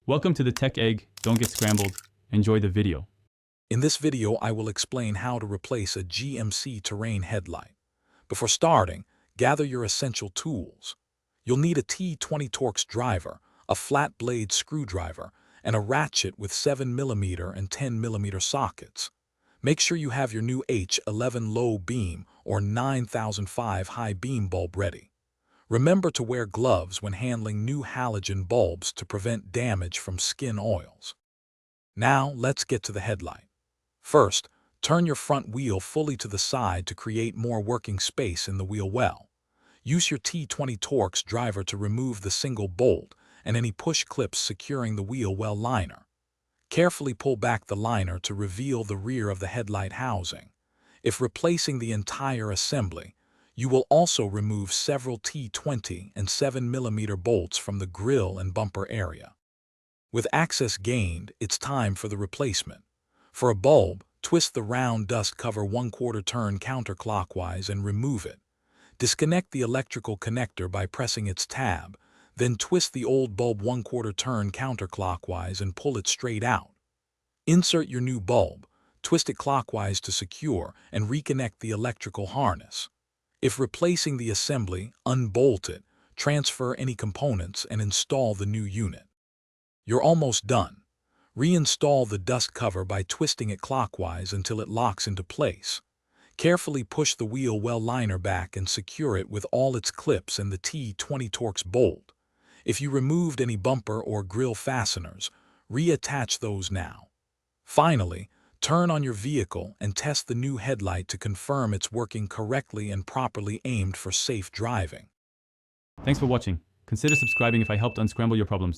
Welcome to the Tech Egg. Don't get scrambled. Enjoy the video. In this video, I will explain how to replace a GMC Terrain headlight. Before starting, gather your essential tools. You'll need a T20 Torx driver, a flat blade screwdriver, and a ratchet with 7mm and 10mm sockets. Make sure you have your new H11 low beam or 9005 high beam bulb ready. Remember to wear gloves when handling new halogen bulbs to prevent damage from skin oils. Now, let's get to the headlight. First, turn your front wheel fully to the side to create more working space in the wheel well. Use your T20 Torx driver to remove the single bolt and any push clips securing the wheel well liner. Carefully pull back the liner to reveal the rear of the headlight housing. If replacing the entire assembly, you will also remove several T20 and 7mm bolts from the grille and bumper area. With access gained, it's time for the replacement. For a bulb, twist the round dust cover 1/4 turn counterclockwise and remove it. Disconnect the electrical connector by pressing its tab, then twist the old bulb 1/4 turn counterclockwise and pull it straight out. Insert your new bulb, twist it clockwise to secure, and reconnect the electrical harness. If replacing the assembly, unbolt it, transfer any components, and install the new unit. You're almost done. Reinstall the dust cover by twisting it clockwise until it locks into place. Carefully push the wheel well liner back and secure it with all its clips and the T20 Torx bolt. If you removed any bumper or grille fasteners, reattach those now. Finally, turn on your vehicle and test the new headlight to confirm it's working correctly and properly aimed for safe driving. Thanks for watching. Consider subscribing if I helped unscramble your problems.